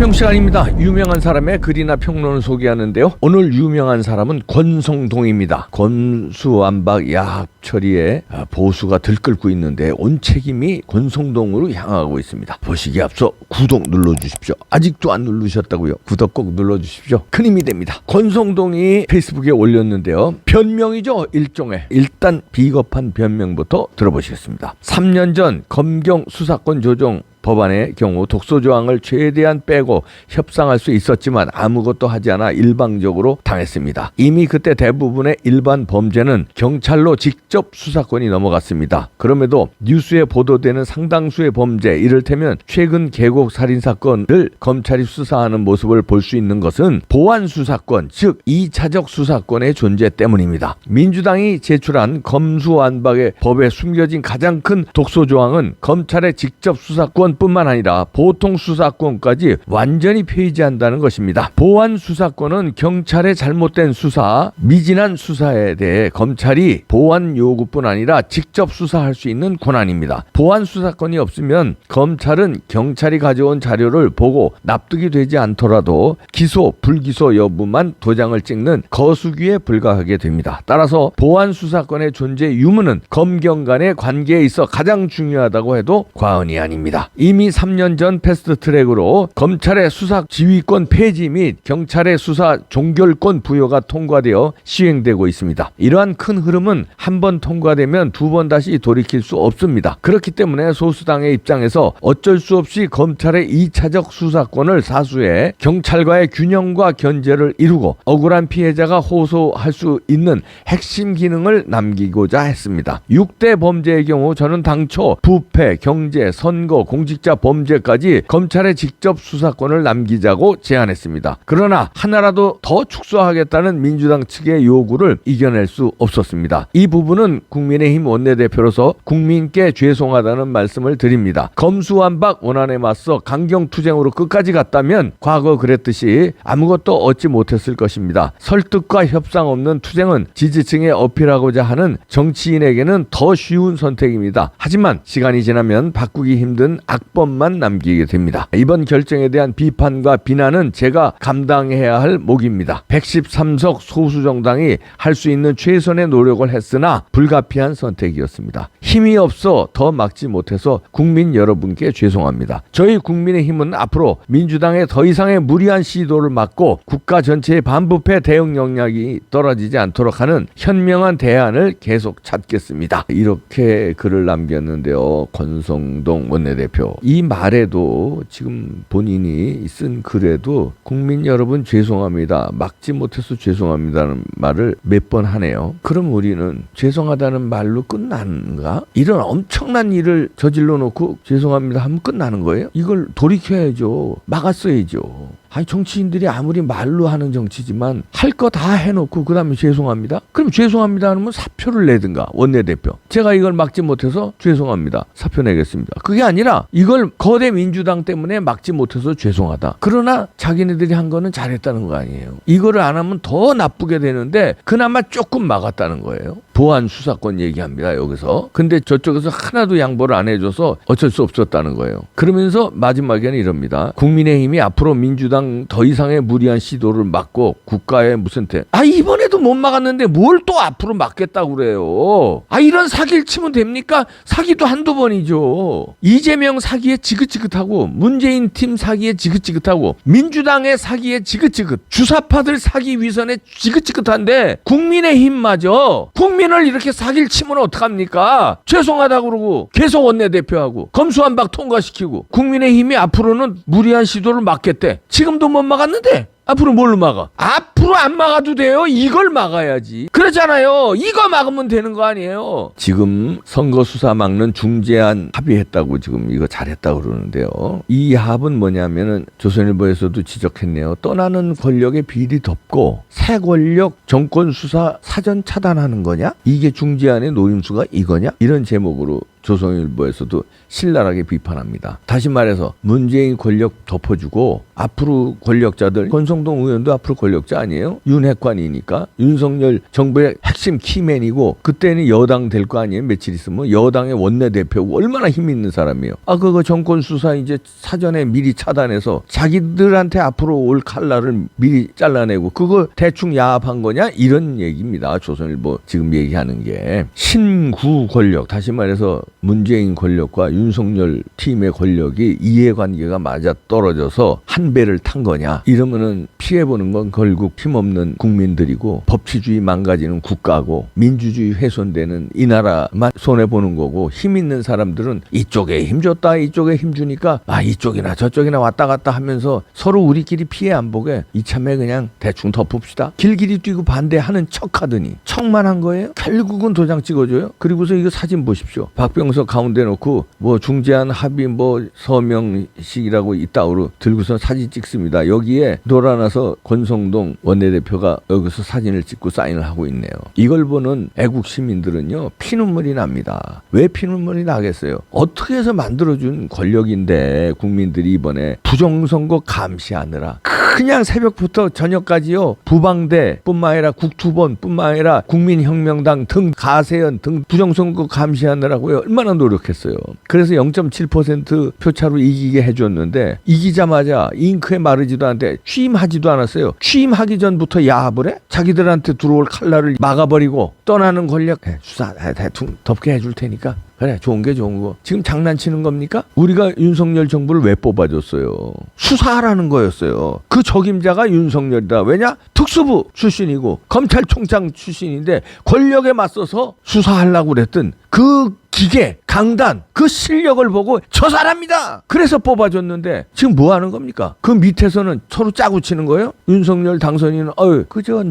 설명 시간입니다. 유명한 사람의 글이나 평론을 소개하는데요. 오늘 유명한 사람은 권성동입니다. 권수안박 야합 처리에 보수가 들끓고 있는데 온 책임이 권성동으로 향하고 있습니다. 보시기에 앞서 구독 눌러주십시오. 아직도 안 누르셨다고요? 구독 꼭 눌러주십시오. 큰 힘이 됩니다. 권성동이 페이스북에 올렸는데요. 변명이죠. 일종의. 일단 비겁한 변명부터 들어보시겠습니다. 3년 전 검경 수사권 조정 법안의 경우 독소조항을 최대한 빼고 협상할 수 있었지만 아무것도 하지 않아 일방적으로 당했습니다. 이미 그때 대부분의 일반 범죄는 경찰로 직접 수사권이 넘어갔습니다. 그럼에도 뉴스에 보도되는 상당수의 범죄, 이를테면 최근 계곡 살인사건을 검찰이 수사하는 모습을 볼 수 있는 것은 보완수사권, 즉 2차적 수사권의 존재 때문입니다. 민주당이 제출한 검수완박의 법에 숨겨진 가장 큰 독소조항은 검찰의 직접 수사권 뿐만 아니라 보통 수사권까지 완전히 폐지한다는 것입니다. 보완 수사권은 경찰의 잘못된 수사, 미진한 수사에 대해 검찰이 보완 요구뿐 아니라 직접 수사할 수 있는 권한입니다. 보완 수사권이 없으면 검찰은 경찰이 가져온 자료를 보고 납득이 되지 않더라도 기소, 불기소 여부만 도장을 찍는 거수기에 불과하게 됩니다. 따라서 보완 수사권의 존재 유무는 검경 간의 관계에 있어 가장 중요하다고 해도 과언이 아닙니다. 이미 3년 전 패스트트랙으로 검찰의 수사 지휘권 폐지 및 경찰의 수사 종결권 부여가 통과되어 시행되고 있습니다. 이러한 큰 흐름은 한 번 통과되면 두 번 다시 돌이킬 수 없습니다. 그렇기 때문에 소수당의 입장에서 어쩔 수 없이 검찰의 2차적 수사권을 사수해 경찰과의 균형과 견제를 이루고 억울한 피해자가 호소할 수 있는 핵심 기능을 남기고자 했습니다. 6대 범죄의 경우 저는 당초 부패, 경제, 선거, 공직자 범죄까지 검찰의 직접 수사권을 남기자고 제안했습니다. 그러나 하나라도 더 축소하겠다는 민주당 측의 요구를 이겨낼 수 없었습니다. 이 부분은 국민의힘 원내대표로서 국민께 죄송하다는 말씀을 드립니다. 검수완박 원안에 맞서 강경투쟁으로 끝까지 갔다면 과거 그랬듯이 아무것도 얻지 못했을 것입니다. 설득과 협상 없는 투쟁은 지지층에 어필하고자 하는 정치인에게는 더 쉬운 선택입니다. 하지만 시간이 지나면 바꾸기 힘든 악법만 남기게 됩니다. 이번 결정에 대한 비판과 비난은 제가 감당해야 할 몫입니다. 113석 소수정당이 할 수 있는 최선의 노력을 했으나 불가피한 선택이었습니다. 힘이 없어 더 막지 못해서 국민 여러분께 죄송합니다. 저희 국민의힘은 앞으로 민주당의 더 이상의 무리한 시도를 막고 국가 전체의 반부패 대응 역량이 떨어지지 않도록 하는 현명한 대안을 계속 찾겠습니다. 이렇게 글을 남겼는데요. 권성동 원내대표. 이 말에도 지금 본인이 쓴 글에도 국민 여러분 죄송합니다. 막지 못해서 죄송합니다는 말을 몇 번 하네요. 그럼 우리는 죄송하다는 말로 끝나는가? 이런 엄청난 일을 저질러 놓고 죄송합니다 하면 끝나는 거예요? 이걸 돌이켜야죠. 막았어야죠. 아니 정치인들이 아무리 말로 하는 정치지만 할 거 다 해놓고 그 다음에 죄송합니다? 그럼 죄송합니다 하면 사표를 내든가 원내대표. 제가 이걸 막지 못해서 죄송합니다. 사표 내겠습니다. 그게 아니라 이걸 거대 민주당 때문에 막지 못해서 죄송하다. 그러나 자기네들이 한 거는 잘했다는 거 아니에요. 이거를 안 하면 더 나쁘게 되는데 그나마 조금 막았다는 거예요. 보안 수사권 얘기합니다. 여기서. 근데 저쪽에서 하나도 양보를 안 해줘서 어쩔 수 없었다는 거예요. 그러면서 마지막에는 이럽니다. 국민의힘이 앞으로 민주당 더 이상의 무리한 시도를 막고 국가의 무슨 이번에도 못 막았는데 뭘 또 앞으로 막겠다고 그래요. 이런 사기를 치면 됩니까? 사기도 한두 번이죠. 이재명 사기에 지긋지긋하고 문재인 팀 사기에 지긋지긋하고 민주당의 사기에 지긋지긋, 주사파들 사기 위선에 지긋지긋한데 국민의힘마저 국민을 이렇게 사기를 치면 어떡합니까? 죄송하다고 그러고 계속 원내대표하고 검수완박 통과시키고 국민의힘이 앞으로는 무리한 시도를 막겠대. 지금도 못 막았는데 앞으로 뭘로 막아? 앞으로 안 막아도 돼요. 이걸 막아야지. 그렇잖아요. 이거 막으면 되는 거 아니에요. 지금 선거 수사 막는 중재안 합의했다고 지금 이거 잘했다고 그러는데요. 이 합은 뭐냐면은 조선일보에서도 지적했네요. 떠나는 권력의 비리 덮고 새 권력 정권 수사 사전 차단하는 거냐? 이게 중재안의 노림수가 이거냐? 이런 제목으로 조선일보에서도 신랄하게 비판합니다. 다시 말해서 문재인 권력 덮어주고 앞으로 권력자들, 권성동 의원도 앞으로 권력자 아니에요? 윤핵관이니까 윤석열 정부의 핵심 키맨이고 그때는 여당 될 거 아니에요? 며칠 있으면 여당의 원내대표고 얼마나 힘 있는 사람이에요. 그거 정권 수사 이제 사전에 미리 차단해서 자기들한테 앞으로 올 칼날을 미리 잘라내고 그거 대충 야합한 거냐? 이런 얘기입니다. 조선일보 지금 얘기하는 게 신구 권력, 다시 말해서 문재인 권력과 윤석열 팀의 권력이 이해관계가 맞아 떨어져서 한 배를 탄 거냐? 이러면은 피해보는 건 결국 힘없는 국민들이고 법치주의 망가지는 국가고 민주주의 훼손되는 이 나라만 손해보는 거고 힘 있는 사람들은 이쪽에 힘 줬다 이쪽에 힘 주니까 이쪽이나 저쪽이나 왔다 갔다 하면서 서로 우리끼리 피해 안 보게 이참에 그냥 대충 덮읍시다. 길길이 뛰고 반대하는 척 하더니 척만 한 거예요? 결국은 도장 찍어줘요. 그리고서 이거 사진 보십시오. 박병석 가운데 놓고 뭐 중재안 합의 뭐 서명식이라고 이따오로 들고서 사진 찍습니다. 여기에 놀아나서 권성동 원내대표가 여기서 사진을 찍고 사인을 하고 있네요. 이걸 보는 애국 시민들은요 피눈물이 납니다. 왜 피눈물이 나겠어요? 어떻게 해서 만들어준 권력인데 국민들이 이번에 부정선거 감시하느라 그냥 새벽부터 저녁까지요 부방대 뿐만 아니라 국투본 뿐만 아니라 국민혁명당 등 가세연 등 부정선거 감시하느라고요 얼마나 노력했어요. 그래서 0.7% 표차로 이기게 해줬는데 이기자마자 잉크에 마르지도 않는데 취임하지도 않았어요. 취임하기 전부터 야합을 해? 자기들한테 들어올 칼날을 막아버리고 떠나는 권력 수사 대충 덮게 해줄 테니까 그래 좋은 게 좋은 거. 지금 장난치는 겁니까? 우리가 윤석열 정부를 왜 뽑아줬어요? 수사하라는 거였어요. 그 적임자가 윤석열이다. 왜냐? 특수부 출신이고 검찰총장 출신인데 권력에 맞서서 수사하려고 그랬던 그 기계, 강단, 그 실력을 보고 저 사람이다! 그래서 뽑아줬는데 지금 뭐 하는 겁니까? 그 밑에서는 서로 짜고 치는 거예요? 윤석열 당선인은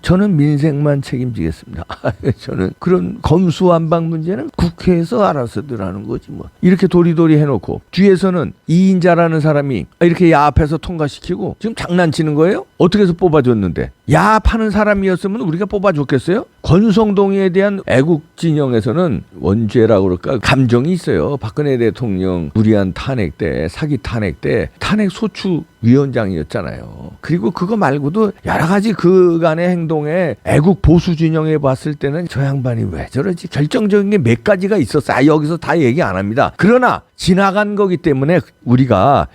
저는 민생만 책임지겠습니다. 저는 그런 검수완박 문제는 국회에서 알아서들 하는 거지 뭐. 이렇게 도리도리 해놓고 뒤에서는 이인자라는 사람이 이렇게 야합해서 통과시키고 지금 장난치는 거예요? 어떻게 해서 뽑아줬는데? 야합하는 사람이었으면 우리가 뽑아줬겠어요? 권성동에 대한 애국 진영에서는 원죄라고 그럴까 감정이 있어요. 박근혜 대통령 무리한 탄핵 때 사기 탄핵 때 탄핵 소추 위원장이었잖아요. 그리고 그거 말고도 여러 가지 그간의 행동에 애국 보수 진영에 봤을 때는 저 양반이 왜 저러지 결정적인 게 몇 가지가 있었어. 여기서 다 얘기 안 합니다. 그러나 지나간 거기 때문에 우리가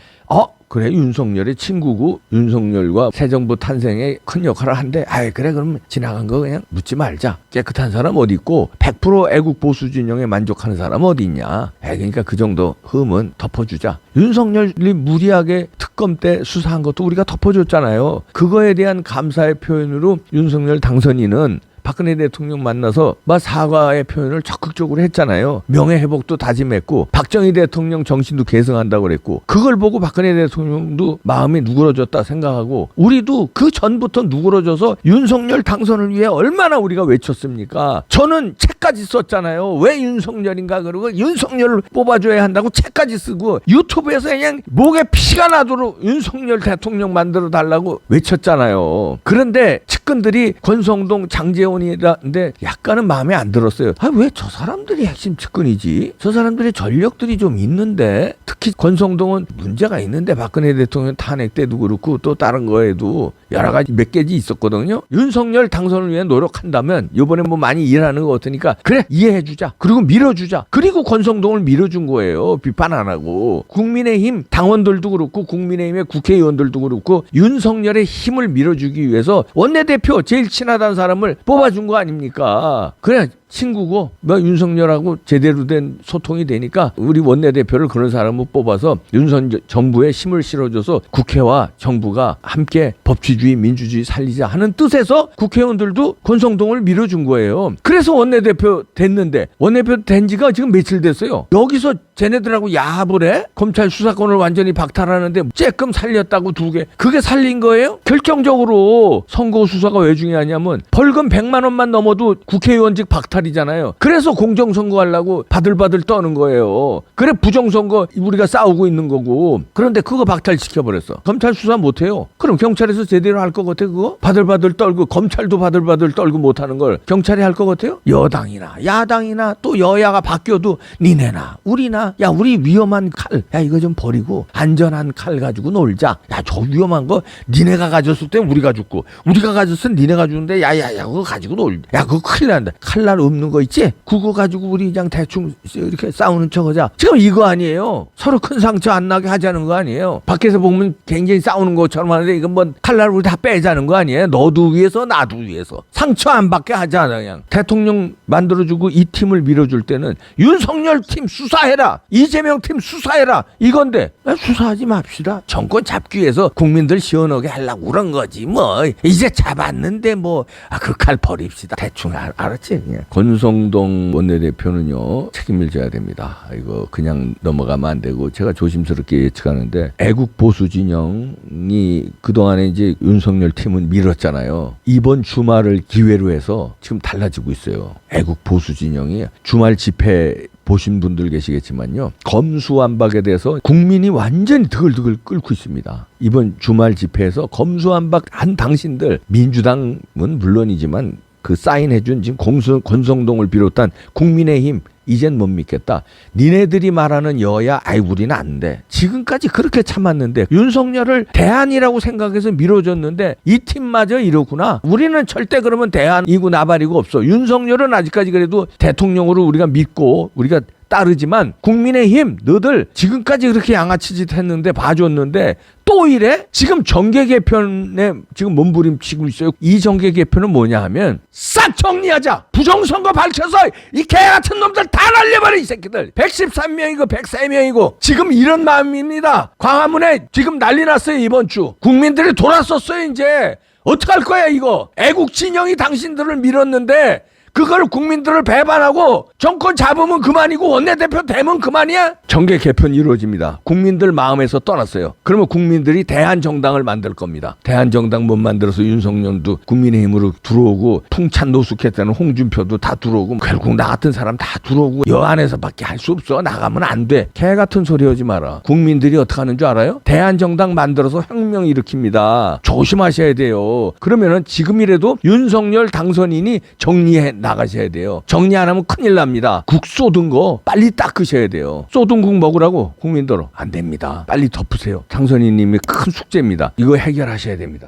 그래 윤석열의 친구고 윤석열과 새 정부 탄생에 큰 역할을 한대. 그래 그러면 지나간 거 그냥 묻지 말자. 깨끗한 사람 어디 있고 100% 애국 보수 진영에 만족하는 사람 어디 있냐. 그러니까 그 정도 흠은 덮어주자. 윤석열이 무리하게 특검 때 수사한 것도 우리가 덮어줬잖아요. 그거에 대한 감사의 표현으로 윤석열 당선인은 박근혜 대통령 만나서 사과의 표현을 적극적으로 했잖아요. 명예회복도 다짐했고 박정희 대통령 정신도 계승한다고 그랬고 그걸 보고 박근혜 대통령도 마음이 누그러졌다 생각하고 우리도 그 전부터 누그러져서 윤석열 당선을 위해 얼마나 우리가 외쳤습니까? 저는 책까지 썼잖아요. 왜 윤석열인가 그러고 윤석열을 뽑아줘야 한다고 책까지 쓰고 유튜브에서 그냥 목에 피가 나도록 윤석열 대통령 만들어 달라고 외쳤잖아요. 그런데 측근들이 권성동 장제원 이라는데 약간은 마음에 안 들었어요. 왜 저 사람들이 핵심 측근이지? 저 사람들의 전력들이 좀 있는데 특히 권성동은 문제가 있는데 박근혜 대통령 탄핵 때도 그렇고 또 다른 거에도 여러 가지 몇 개지 있었거든요. 윤석열 당선을 위해 노력한다면 이번에 뭐 많이 일하는 것 같으니까 그래 이해해주자. 그리고 밀어주자. 그리고 권성동을 밀어준 거예요. 비판 안 하고. 국민의힘 당원들도 그렇고 국민의힘의 국회의원들도 그렇고 윤석열의 힘을 밀어주기 위해서 원내대표 제일 친하다는 사람을 뽑아준 거 아닙니까? 그래 친구고 윤석열하고 제대로 된 소통이 되니까 우리 원내대표를 그런 사람을 뽑아서 윤석열 정부에 힘을 실어줘서 국회와 정부가 함께 법치주의 민주주의 살리자 하는 뜻에서 국회의원들도 권성동을 밀어준 거예요. 그래서 원내대표 됐는데 원내대표 된 지가 지금 며칠 됐어요. 여기서 쟤네들하고 야합을 해? 검찰 수사권을 완전히 박탈하는데 쬐끔 살렸다고 2개. 그게 살린 거예요? 결정적으로 선거 수사가 왜 중요하냐면 벌금 100만 원만 넘어도 국회의원직 박탈 검찰이잖아요. 그래서 공정선거 하려고 바들바들 떠는 거예요. 그래 부정선거 우리가 싸우고 있는 거고. 그런데 그거 박탈시켜버렸어. 검찰 수사 못해요. 그럼 경찰에서 제대로 할 것 같아 그거? 바들바들 떨고 검찰도 바들바들 떨고 못하는 걸 경찰이 할 것 같아요? 여당이나 야당이나 또 여야가 바뀌어도 니네나 우리나 야 우리 위험한 칼 야 이거 좀 버리고 안전한 칼 가지고 놀자. 야 저 위험한 거 니네가 가졌을 때 우리가 죽고 우리가 가졌을 때 니네가 죽는데 야야야 그거 가지고 놀자. 야 그거 큰일 난다. 칼날 없는 거 있지? 그거 가지고 우리 그냥 대충 이렇게 싸우는 척하자. 지금 이거 아니에요. 서로 큰 상처 안 나게 하자는 거 아니에요. 밖에서 보면 굉장히 싸우는 것처럼 하는데 이건 뭐 칼날 우리 다 빼자는 거 아니에요. 너도 위해서 나도 위해서 상처 안 받게 하자. 그냥 대통령 만들어주고 이 팀을 밀어줄 때는 윤석열 팀 수사해라, 이재명 팀 수사해라 이건데 수사하지 맙시다. 정권 잡기 위해서 국민들 시원하게 하려고 그런 거지 뭐. 이제 잡았는데 뭐 그 칼 버립시다. 대충 알았지? 권성동 원내대표는요 책임을 져야 됩니다. 이거 그냥 넘어가면 안 되고 제가 조심스럽게 예측하는데 애국 보수 진영이 그동안에 이제 윤석열 팀은 밀었잖아요. 이번 주말을 기회로 해서 지금 달라지고 있어요. 애국 보수 진영이 주말 집회 보신 분들 계시겠지만요. 검수완박에 대해서 국민이 완전히 드글드글 끓고 있습니다. 이번 주말 집회에서 검수완박 한 당신들 민주당은 물론이지만 그 사인해준 지금 권성동을 비롯한 국민의힘 이젠 못 믿겠다. 니네들이 말하는 여야 아이 우리는 안 돼. 지금까지 그렇게 참았는데 윤석열을 대안이라고 생각해서 밀어줬는데 이 팀마저 이렇구나. 우리는 절대 그러면 대안이고 나발이고 없어. 윤석열은 아직까지 그래도 대통령으로 우리가 믿고 우리가 따르지만 국민의힘 너들 지금까지 그렇게 양아치짓 했는데 봐줬는데 또 이래? 지금 정계 개편에 지금 몸부림치고 있어요. 이 정계 개편은 뭐냐 하면 싹 정리하자. 부정선거 밝혀서 이 개 같은 놈들 다 날려버려 이 새끼들. 113명이고 103명이고 지금 이런 마음입니다. 광화문에 지금 난리 났어요. 이번 주 국민들이 돌아섰어요. 이제 어떡할 거야 이거. 애국 진영이 당신들을 밀었는데 그걸 국민들을 배반하고 정권 잡으면 그만이고 원내대표 되면 그만이야? 정계 개편이 이루어집니다. 국민들 마음에서 떠났어요. 그러면 국민들이 대한정당을 만들 겁니다. 대한정당 못 만들어서 윤석열도 국민의힘으로 들어오고 풍찬 노숙했다는 홍준표도 다 들어오고 결국 나 같은 사람 다 들어오고 여 안에서밖에 할 수 없어. 나가면 안 돼. 개 같은 소리 하지 마라. 국민들이 어떻게 하는 줄 알아요? 대한정당 만들어서 혁명 일으킵니다. 조심하셔야 돼요. 그러면은 지금이라도 윤석열 당선인이 정리해 나가셔야 돼요. 정리 안 하면 큰일 납니다. 국 쏟은 거 빨리 닦으셔야 돼요. 쏟은 국 먹으라고 국민들 안 됩니다. 빨리 덮으세요. 당선인님의 큰 숙제입니다. 이거 해결하셔야 됩니다.